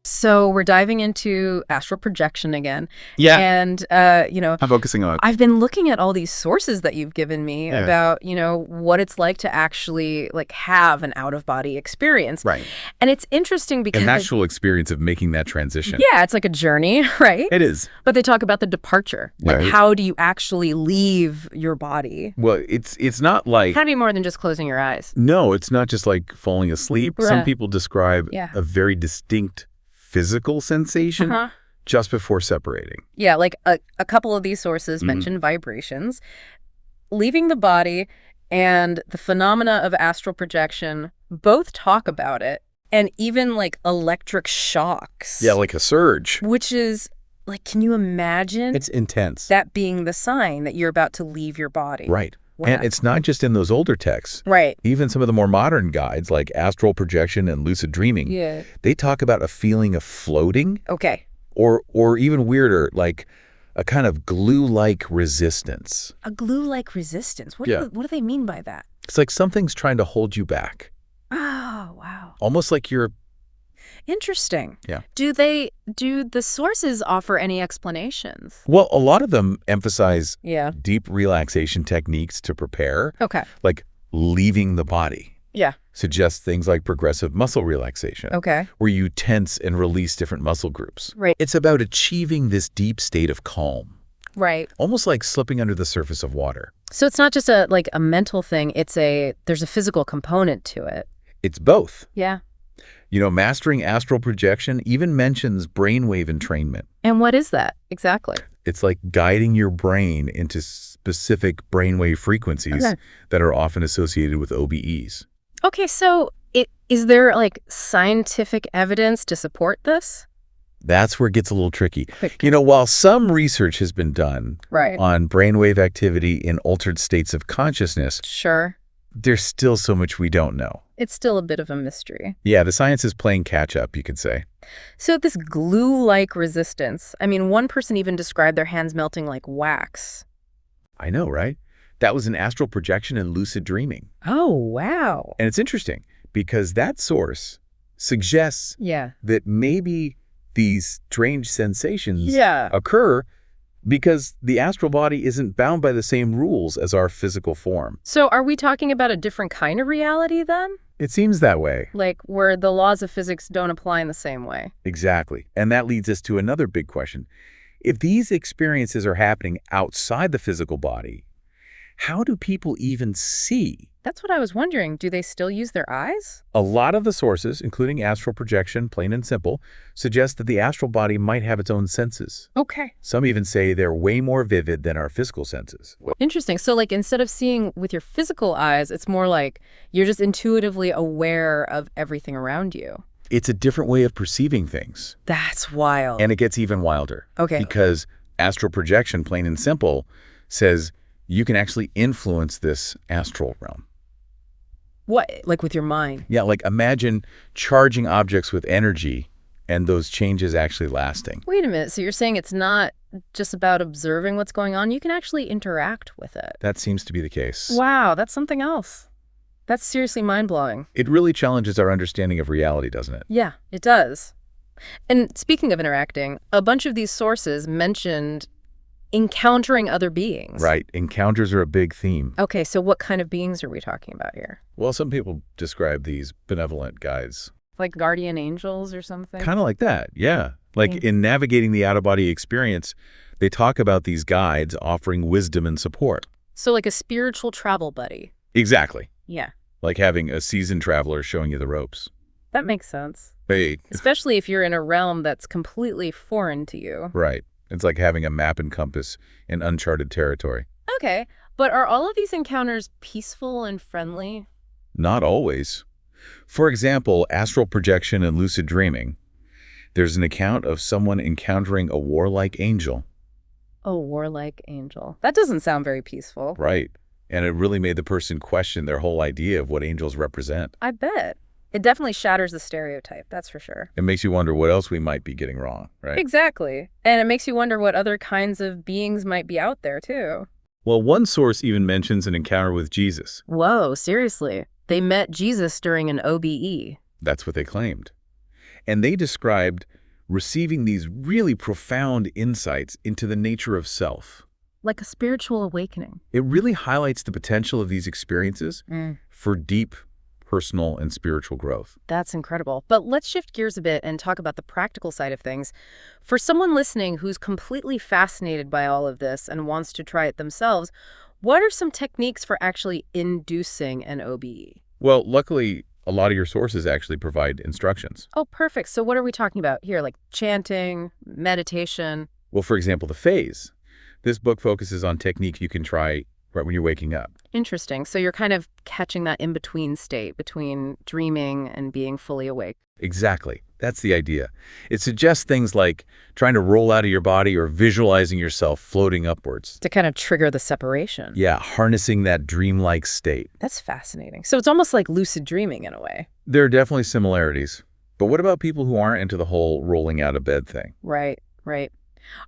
So we're diving into astral projection again. Yeah. And, I'm focusing on it. I've been looking at all these sources that you've given me Yeah. about, what it's like to actually have an out-of-body experience. Right. And it's interesting because An actual experience of making that transition. yeah, it's like a journey, right? It is. But they talk about the departure. Like, Right. how do you actually leave your body? Well, it's not like... Kind of be more than just closing your eyes. No, it's not just like falling asleep. Some Right. people describe Yeah. a very distinct physical sensation just before separating. Yeah, like a couple of these sources mention vibrations. Leaving the body and the phenomena of astral projection both talk about it, and even electric shocks. Yeah, like a surge. Which is, can you imagine It's intense. that being the sign that you're about to leave your body? Right. Wow. And it's not just in those older texts. Right. Even some of the more modern guides like Astral Projection and Lucid Dreaming, Yeah. they talk about a feeling of floating Okay. or even weirder, like a kind of glue-like resistance. A glue-like resistance. What do they mean by that? It's like something's trying to hold you back. Oh, wow. Almost like you're... Interesting. Yeah. Do the sources offer any explanations? Well, a lot of them emphasize Yeah. deep relaxation techniques to prepare, Okay. like leaving the body. Yeah. Suggests things like progressive muscle relaxation, Okay. where you tense and release different muscle groups. Right. It's about achieving this deep state of calm, Right. almost like slipping under the surface of water. So it's not just a mental thing, there's a physical component to it. It's both. Yeah. Mastering astral projection even mentions brainwave entrainment. And what is that exactly? It's like guiding your brain into specific brainwave frequencies that are often associated with OBEs. Okay, so is there scientific evidence to support this? That's where it gets a little tricky. While some research has been done on brainwave activity in altered states of consciousness, Sure. there's still so much we don't know. It's still a bit of a mystery. Yeah, the science is playing catch-up, you could say. So this glue-like resistance, one person even described their hands melting like wax. I know, right? That was an astral projection and lucid dreaming. Oh, wow. And it's interesting because that source suggests that maybe these strange sensations occur because the astral body isn't bound by the same rules as our physical form. So are we talking about a different kind of reality then? It seems that way. Where the laws of physics don't apply in the same way. Exactly. And that leads us to another big question. If these experiences are happening outside the physical body, how do people even see? That's what I was wondering. Do they still use their eyes? A lot of the sources, including astral projection, plain and simple, suggest that the astral body might have its own senses. Okay. Some even say they're way more vivid than our physical senses. Interesting. So instead of seeing with your physical eyes, it's more like you're just intuitively aware of everything around you. It's a different way of perceiving things. That's wild. And it gets even wilder. Okay. Because astral projection, plain and simple, says you can actually influence this astral realm. What? With your mind? Yeah, imagine charging objects with energy and those changes actually lasting. Wait a minute. So you're saying it's not just about observing what's going on? You can actually interact with it. That seems to be the case. Wow, that's something else. That's seriously mind-blowing. It really challenges our understanding of reality, doesn't it? Yeah, it does. And speaking of interacting, a bunch of these sources mentioned encountering other beings. Right. Encounters are a big theme. Okay, so what kind of beings are we talking about here? Well, some people describe these benevolent guides. Like guardian angels or something? Kind of like that, yeah. In navigating the out-of-body experience, they talk about these guides offering wisdom and support. So like a spiritual travel buddy. Exactly. Yeah. Like having a seasoned traveler showing you the ropes. That makes sense. Hey. Especially if you're in a realm that's completely foreign to you. Right. It's like having a map and compass in uncharted territory. Okay, but are all of these encounters peaceful and friendly? Not always. For example, astral projection and lucid dreaming. There's an account of someone encountering a warlike angel. A warlike angel. That doesn't sound very peaceful. Right. And it really made the person question their whole idea of what angels represent. I bet. It definitely shatters the stereotype, that's for sure. It makes you wonder what else we might be getting wrong, right? Exactly. And it makes you wonder what other kinds of beings might be out there, too. Well, one source even mentions an encounter with Jesus. Whoa, seriously? They met Jesus during an OBE. That's what they claimed. And they described receiving these really profound insights into the nature of self. Like a spiritual awakening. It really highlights the potential of these experiences for deep personal and spiritual growth. That's incredible. But let's shift gears a bit and talk about the practical side of things. For someone listening who's completely fascinated by all of this and wants to try it themselves, what are some techniques for actually inducing an OBE? Well, luckily, a lot of your sources actually provide instructions. Oh, perfect. So what are we talking about here? Like chanting, meditation? Well, for example, the phase. This book focuses on technique you can try right when you're waking up. Interesting. So you're kind of catching that in-between state between dreaming and being fully awake. Exactly. That's the idea. It suggests things like trying to roll out of your body or visualizing yourself floating upwards. To kind of trigger the separation. Yeah, harnessing that dreamlike state. That's fascinating. So it's almost like lucid dreaming in a way. There are definitely similarities. But what about people who aren't into the whole rolling out of bed thing? Right, right.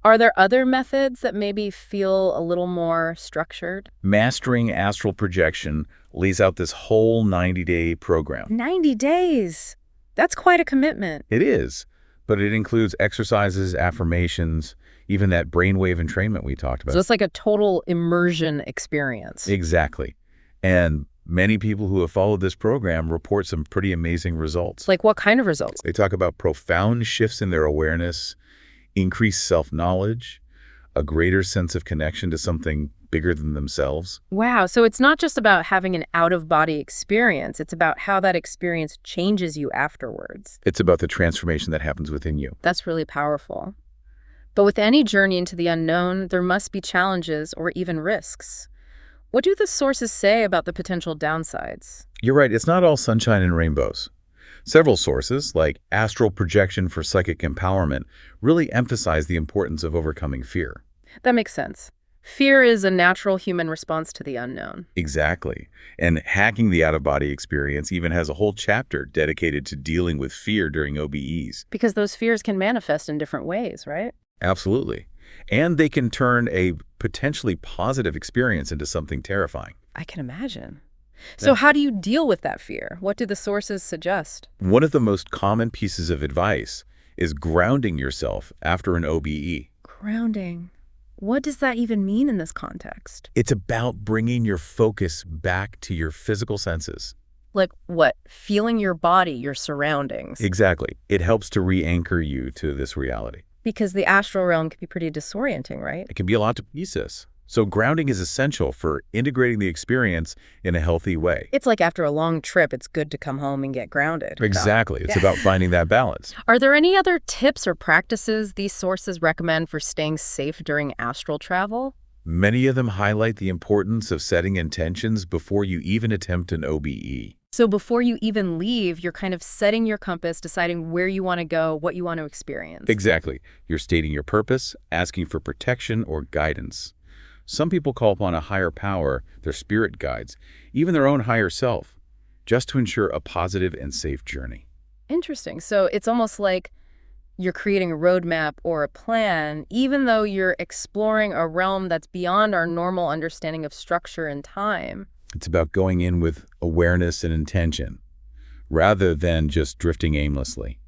Are there other methods that maybe feel a little more structured? Mastering astral projection lays out this whole 90-day program. 90 days? That's quite a commitment. It is, but it includes exercises, affirmations, even that brainwave entrainment we talked about. So it's like a total immersion experience. Exactly. And many people who have followed this program report some pretty amazing results. Like what kind of results? They talk about profound shifts in their awareness, increased self-knowledge, a greater sense of connection to something bigger than themselves. Wow, so it's not just about having an out-of-body experience. It's about how that experience changes you afterwards. It's about the transformation that happens within you. That's really powerful. But with any journey into the unknown, there must be challenges or even risks. What do the sources say about the potential downsides? You're right, it's not all sunshine and rainbows. Several sources, like Astral Projection for Psychic Empowerment, really emphasize the importance of overcoming fear. That makes sense. Fear is a natural human response to the unknown. Exactly. And Hacking the Out-of-Body Experience even has a whole chapter dedicated to dealing with fear during OBEs. Because those fears can manifest in different ways, right? Absolutely. And they can turn a potentially positive experience into something terrifying. I can imagine. So how do you deal with that fear? What do the sources suggest? One of the most common pieces of advice is grounding yourself after an OBE. Grounding. What does that even mean in this context? It's about bringing your focus back to your physical senses. Like what? Feeling your body, your surroundings. Exactly. It helps to re-anchor you to this reality. Because the astral realm can be pretty disorienting, right? It can be a lot to pieces. So grounding is essential for integrating the experience in a healthy way. It's like after a long trip, it's good to come home and get grounded. Exactly. It's about finding that balance. Are there any other tips or practices these sources recommend for staying safe during astral travel? Many of them highlight the importance of setting intentions before you even attempt an OBE. So before you even leave, you're kind of setting your compass, deciding where you want to go, what you want to experience. Exactly. You're stating your purpose, asking for protection or guidance. Some people call upon a higher power, their spirit guides, even their own higher self, just to ensure a positive and safe journey. Interesting. So it's almost like you're creating a roadmap or a plan, even though you're exploring a realm that's beyond our normal understanding of structure and time. It's about going in with awareness and intention, rather than just drifting aimlessly.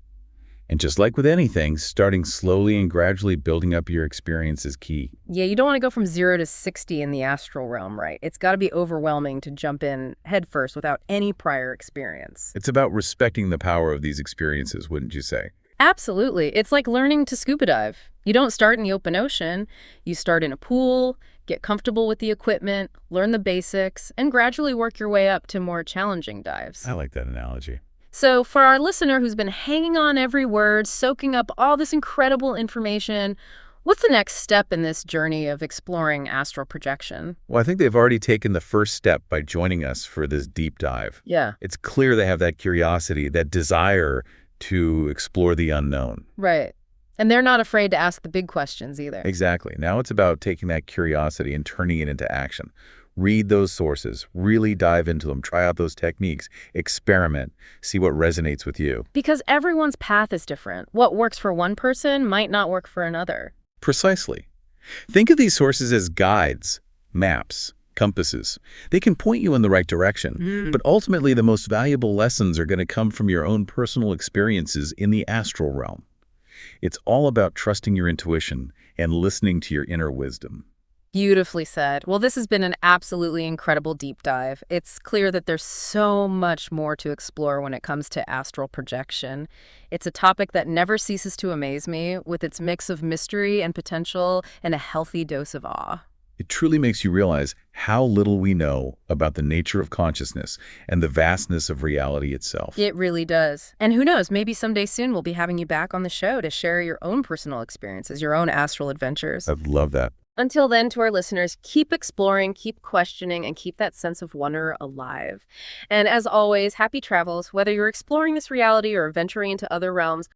And just like with anything, starting slowly and gradually building up your experience is key. Yeah, you don't want to go from 0 to 60 in the astral realm, right? It's got to be overwhelming to jump in headfirst without any prior experience. It's about respecting the power of these experiences, wouldn't you say? Absolutely. It's like learning to scuba dive. You don't start in the open ocean. You start in a pool, get comfortable with the equipment, learn the basics, and gradually work your way up to more challenging dives. I like that analogy. So for our listener who's been hanging on every word, soaking up all this incredible information, what's the next step in this journey of exploring astral projection? Well, I think they've already taken the first step by joining us for this deep dive. Yeah. It's clear they have that curiosity, that desire to explore the unknown. Right. And they're not afraid to ask the big questions either. Exactly. Now it's about taking that curiosity and turning it into action. Read those sources, really dive into them, try out those techniques, experiment, see what resonates with you. Because everyone's path is different. What works for one person might not work for another. Precisely. Think of these sources as guides, maps, compasses. They can point you in the right direction, but ultimately the most valuable lessons are going to come from your own personal experiences in the astral realm. It's all about trusting your intuition and listening to your inner wisdom. Beautifully said. Well, this has been an absolutely incredible deep dive. It's clear that there's so much more to explore when it comes to astral projection. It's a topic that never ceases to amaze me, with its mix of mystery and potential and a healthy dose of awe. It truly makes you realize how little we know about the nature of consciousness and the vastness of reality itself. It really does. And who knows, maybe someday soon we'll be having you back on the show to share your own personal experiences, your own astral adventures. I'd love that. Until then, to our listeners, keep exploring, keep questioning, and keep that sense of wonder alive. And as always, happy travels. Whether you're exploring this reality or venturing into other realms,